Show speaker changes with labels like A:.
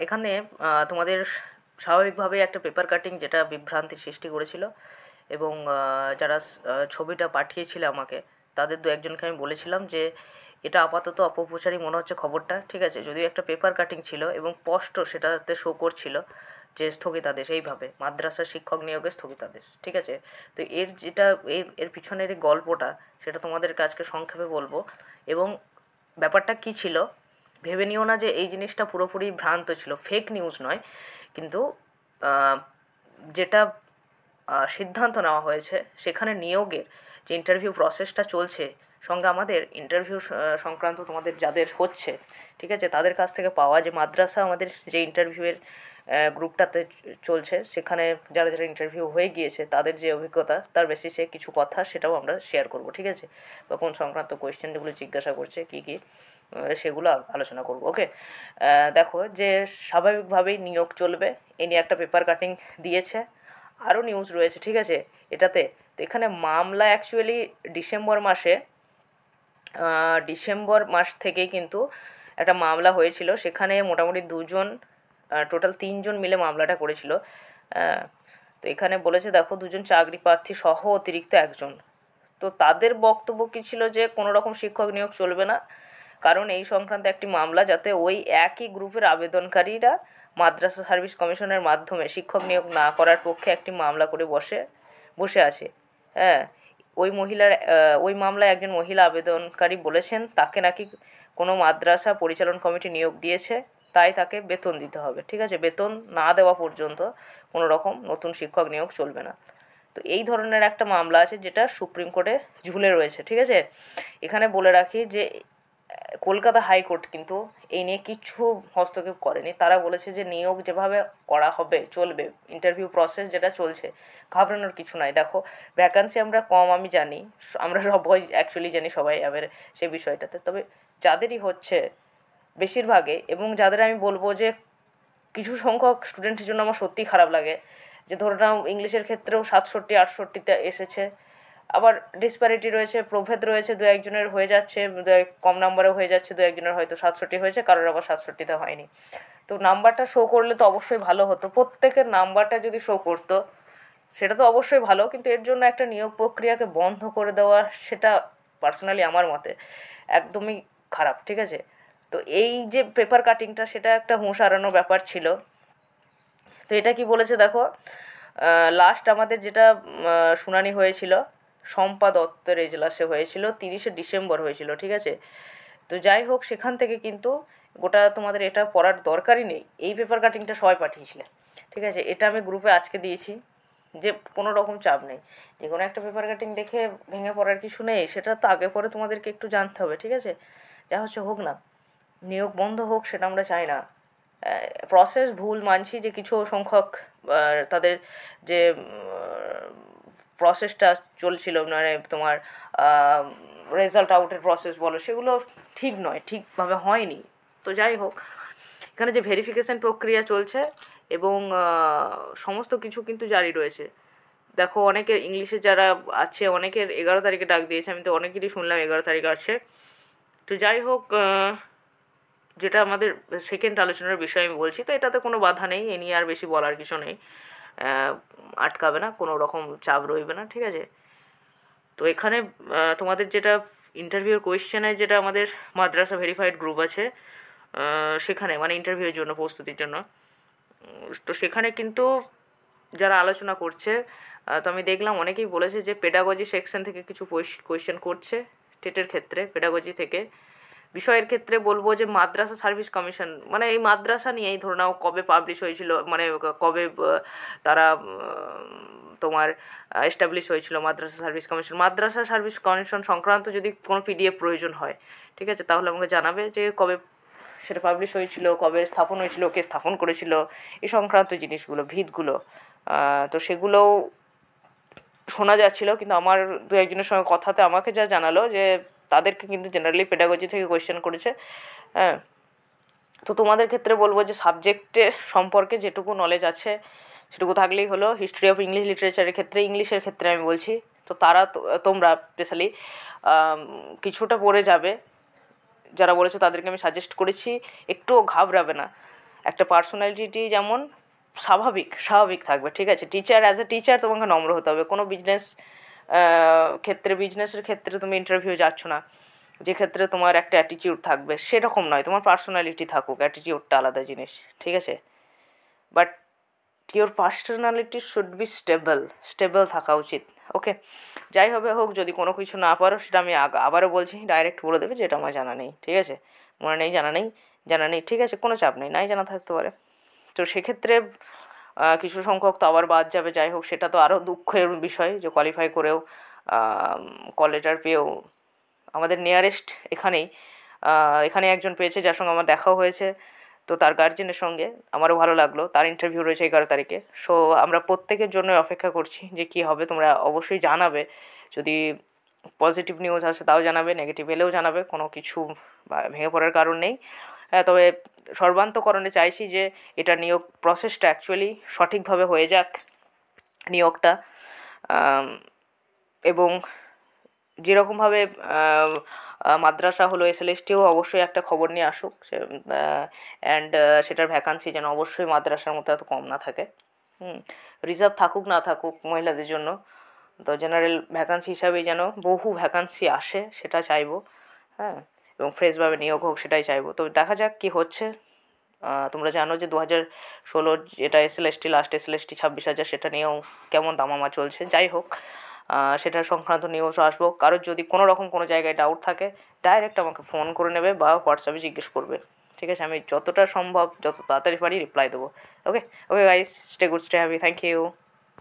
A: এখানে তোমাদের স্বাভাবিকভাবেই একটা পেপার কাটিং যেটা বিভ্রান্তির সৃষ্টি করেছিল, এবং যারা ছবিটা পাঠিয়েছিল আমাকে, তাদের দু একজনকে আমি বলেছিলাম যে এটা আপাতত অপপ্রচারই মনে হচ্ছে খবরটা, ঠিক আছে, যদিও একটা পেপার কাটিং ছিল এবং স্পষ্ট সেটাতে শো করছিল যে স্থগিতাদেশ, এইভাবে মাদ্রাসার শিক্ষক নিয়োগের স্থগিতাদেশ, ঠিক আছে। তো এর যেটা এর এর পিছনের এই গল্পটা, সেটা তোমাদেরকে আজকে সংক্ষেপে বলবো। এবং ব্যাপারটা কী ছিল, ভেবে নিও না যে এই জিনিসটা পুরোপুরি ভ্রান্ত ছিল, ফেক নিউজ নয়, কিন্তু যেটা সিদ্ধান্ত নেওয়া হয়েছে সেখানে নিয়োগের যে ইন্টারভিউ প্রসেসটা চলছে, সঙ্গে আমাদের ইন্টারভিউ সংক্রান্ত তোমাদের যাদের হচ্ছে, ঠিক আছে, তাদের কাছ থেকে পাওয়া যে মাদ্রাসা আমাদের যে ইন্টারভিউয়ের গ্রুপটাতে চলছে, সেখানে যারা যারা ইন্টারভিউ হয়ে গিয়েছে তাদের যে অভিজ্ঞতা, তার বেসিসে কিছু কথা সেটাও আমরা শেয়ার করব, ঠিক আছে, বা কোন সংক্রান্ত কোয়েশ্চেনগুলো জিজ্ঞাসা করছে কী কী, সেগুলো আলোচনা করব। ওকে, দেখো যে স্বাভাবিকভাবেই নিয়োগ চলবে, এ নিয়ে একটা পেপার কাটিং দিয়েছে, আরও নিউজ রয়েছে, ঠিক আছে, এটাতে। তো এখানে মামলা অ্যাকচুয়ালি ডিসেম্বর মাস থেকেই কিন্তু একটা মামলা হয়েছিল, সেখানে মোটামুটি দুজন, টোটাল তিনজন মিলে মামলাটা করেছিল। তো এখানে বলেছে দেখো, দুজন চাকরি প্রার্থী সহ অতিরিক্ত একজন। তো তাদের বক্তব্য কী ছিল, যে কোনো রকম শিক্ষক নিয়োগ চলবে না, কারণ এই সংক্রান্ত একটি মামলা যাতে ওই একই গ্রুপের আবেদনকারীরা মাদ্রাসা সার্ভিস কমিশনের মাধ্যমে শিক্ষক নিয়োগ না করার পক্ষে একটি মামলা করে বসে আছে। হ্যাঁ, ওই মামলায় একজন মহিলা আবেদনকারী বলেছেন তাকে নাকি কোনো মাদ্রাসা পরিচালন কমিটি নিয়োগ দিয়েছে, তাই তাকে বেতন দিতে হবে, ঠিক আছে, বেতন না দেওয়া পর্যন্ত কোনো রকম নতুন শিক্ষক নিয়োগ চলবে না। তো এই ধরনের একটা মামলা আছে যেটা সুপ্রিম কোর্টে ঝুলে রয়েছে, ঠিক আছে। এখানে বলে রাখি যে কলকাতা হাইকোর্ট কিন্তু এই নিয়ে কিচ্ছু হস্তক্ষেপ করেনি, তারা বলেছে যে নিয়োগ যেভাবে করা হবে চলবে, ইন্টারভিউ প্রসেস যেটা চলছে, ঘাবড়ানোর কিছু নাই। দেখো, ভ্যাকান্সি আমরা কম, আমি জানি, আমরা সবাই অ্যাকচুয়ালি জানি, সবাই এবার সেই বিষয়টাতে, তবে যাদেরই হচ্ছে বেশিরভাগে, এবং যাদের আমি বলবো যে কিছু সংখ্যক স্টুডেন্টের জন্য আমার সত্যিই খারাপ লাগে, যে ধরে নাও ইংলিশের ক্ষেত্রেও 67-68তে এসেছে, আবার ডিসপ্যারিটি রয়েছে, প্রভেদ রয়েছে, দু একজনের হয়ে যাচ্ছে, কম নাম্বারেও হয়ে যাচ্ছে, দু একজনের হয়তো 67 হয়েছে, কারোর আবার 67তে হয়নি। তো নাম্বারটা শো করলে তো অবশ্যই ভালো হতো, প্রত্যেকের নাম্বারটা যদি শো করতো সেটা তো অবশ্যই ভালো, কিন্তু এর জন্য একটা নিয়োগ প্রক্রিয়াকে বন্ধ করে দেওয়া, সেটা পার্সোনালি আমার মতে একদমই খারাপ, ঠিক আছে। তো এই যে পেপার কাটিংটা, সেটা একটা হুঁশ হারানোর ব্যাপার ছিল। তো এটা কি বলেছে দেখো, লাস্ট আমাদের যেটা শুনানি হয়েছিল শম্পা দত্তের এজলাসে হয়েছিল, 30শে ডিসেম্বর হয়েছিল, ঠিক আছে। তো যাই হোক, সেখান থেকে কিন্তু গোটা তোমাদের এটা পড়ার দরকারই নেই, এই পেপার কাটিংটা সবাই পাঠিয়েছিলেন, ঠিক আছে, এটা আমি গ্রুপে আজকে দিয়েছি, যে কোনো রকম চাপ নেই, যে কোনো একটা পেপার কাটিং দেখে ভেঙে পড়ার কিছু নেই, সেটা তো আগে পরে তোমাদেরকে একটু জানতে হবে, ঠিক আছে। যা হচ্ছে হোক না, নিয়োগ বন্ধ হোক সেটা আমরা চাই না। প্রসেস ভুল মানছি, যে কিছু সংখ্যক তাদের যে প্রসেসটা চলছিল, মানে তোমার রেজাল্ট আউটের প্রসেস বলো, সেগুলো ঠিক নয়, ঠিকভাবে হয়নি। তো যাই হোক, এখানে যে ভেরিফিকেশান প্রক্রিয়া চলছে এবং সমস্ত কিছু কিন্তু জারি রয়েছে। দেখো, অনেকের ইংলিশে যারা আছে, অনেকের 11 তারিখে ডাক দিয়েছে, আমি তো অনেকেরই শুনলাম 11 তারিখ আছে। তো যাই হোক, যেটা আমাদের সেকেন্ড আলোচনার বিষয় আমি বলছি, তো এটাতে কোনো বাধা নেই, এ নিয়ে আর বেশি বলার কিছু নেই, আটকাবে না, কোনো রকম চাপ রইবে না, ঠিক আছে। তো এখানে তোমাদের যেটা ইন্টারভিউর কোয়েশ্চেনে, যেটা আমাদের মাদ্রাসা ভেরিফাইড গ্রুপ আছে, সেখানে মানে ইন্টারভিউয়ের জন্য প্রস্তুতির জন্য, তো সেখানে কিন্তু যারা আলোচনা করছে, তো আমি দেখলাম অনেকেই বলেছে যে পেডাগজি সেকশন থেকে কিছু কোয়েশ্চেন করছে, টেটের ক্ষেত্রে পেডাগজি থেকে। বিষয়ের ক্ষেত্রে বলবো যে মাদ্রাসা সার্ভিস কমিশন, মানে এই মাদ্রাসা নিয়েই ধরে নাও কবে পাবলিশ হয়েছিল, মানে কবে তারা তোমার এস্টাবলিশ হয়েছিল মাদ্রাসা সার্ভিস কমিশন সংক্রান্ত যদি কোনো পিডিএফ প্রয়োজন হয়, ঠিক আছে, তাহলে আমাকে জানাবে যে কবে সেটা পাবলিশ হয়েছিল, কবে স্থাপন হয়েছিল, কে স্থাপন করেছিল, এই সংক্রান্ত জিনিসগুলো, ভিতগুলো। তো সেগুলোও শোনা যাচ্ছিলো, কিন্তু আমার দু একজনের সঙ্গে কথাতে আমাকে যা জানালো যে তাদেরকে কিন্তু জেনারেলি পেডাগজি থেকে কোয়েশ্চেন করেছে। হ্যাঁ, তো তোমাদের ক্ষেত্রে বলবো যে সাবজেক্টের সম্পর্কে যেটুকু নলেজ আছে সেটুকু থাকলেই হলো। হিস্ট্রি অফ ইংলিশ লিটারেচারের ক্ষেত্রে, ইংলিশের ক্ষেত্রে আমি বলছি, তো তোমরা স্পেশালি কিছুটা পড়ে যাবে, যারা বলেছো তাদেরকে আমি সাজেস্ট করেছি, একটুও ঘাবড়াবে না, একটা পার্সোনালিটি যেমন স্বাভাবিক থাকবে, ঠিক আছে? টিচার, অ্যাজ এ টিচার তোমাকে নম্র হতে হবে। কোনো বিজনেসের ক্ষেত্রে তুমি ইন্টারভিউ যাচ্ছ না যে ক্ষেত্রে তোমার একটা অ্যাটিটিউড থাকবে, সেরকম নয়, তোমার পার্সোনালিটি থাকুক, অ্যাটিটিউডটা আলাদা জিনিস, ঠিক আছে? But your personality should be stable থাকা উচিত। ওকে, যাই হবে হোক, যদি কোনো কিছু না পারো সেটা আমি আবারও বলছি, ডাইরেক্ট বলে দেবে যে এটা আমার জানা নেই, ঠিক আছে? মনে নেই, জানা নেই, ঠিক আছে, কোনো চাপ নেই, নাই জানা থাকতে পারে। তো সেক্ষেত্রে কিছু সংখ্যক তো আবার বাদ যাবে, যাই হোক, সেটা তো আরও দুঃখের বিষয় যে কোয়ালিফাই করেও কলেজার পেয়েও আমাদের নিয়ারেস্ট এখানে একজন পেয়েছে যার সঙ্গে আমার দেখাও হয়েছে, তো তার গার্জেনের সঙ্গে আমারও ভালো লাগলো। তার ইন্টারভিউ রয়েছে 11 তারিখে। সো আমরা প্রত্যেকের জন্য অপেক্ষা করছি যে কী হবে। তোমরা অবশ্যই জানাবে, যদি পজিটিভ নিউজ আসে তাও জানাবে, নেগেটিভ এলেও জানাবে, কোনো কিছু ভেঙে পড়ার কারণ নেই। হ্যাঁ, তবে সর্বান্তকরণে চাইছি যে এটা নিয়োগ প্রসেসটা অ্যাকচুয়ালি সঠিকভাবে হয়ে যাক, নিয়োগটা, এবং যেরকমভাবে মাদ্রাসা হলো, এসএলএসটিও অবশ্যই একটা খবর নিয়ে আসুক, অ্যান্ড সেটার ভ্যাকান্সি যেন অবশ্যই মাদ্রাসার মতো এত কম না থাকে। রিজার্ভ থাকুক না থাকুক মহিলাদের জন্য, তো জেনারেল ভ্যাকান্সি হিসাবেই যেন বহু ভ্যাকান্সি আসে, সেটা চাইবো। হ্যাঁ, এবং ফ্রেশভাবে নিয়োগ হোক, সেটাই চাইবো। তো দেখা যাক কী হচ্ছে। তোমরা জানো যে 2016 যেটা এসএলএসটি, লাস্ট এসএলএসটি 26,000, সেটা নিয়েও কেমন দামামা চলছে। যাই হোক, সেটা সংক্রান্ত নিউজও আসবো। কারোর যদি কোনো রকম কোনো জায়গায় ডাউট থাকে, ডাইরেক্ট আমাকে ফোন করে নেবে বা হোয়াটসঅ্যাপে জিজ্ঞেস করবে, ঠিক আছে? আমি যতটা সম্ভব, যত তাড়াতাড়ি পারি রিপ্লাই দেবো। Okay, guys, stay good, stay happy, thank you.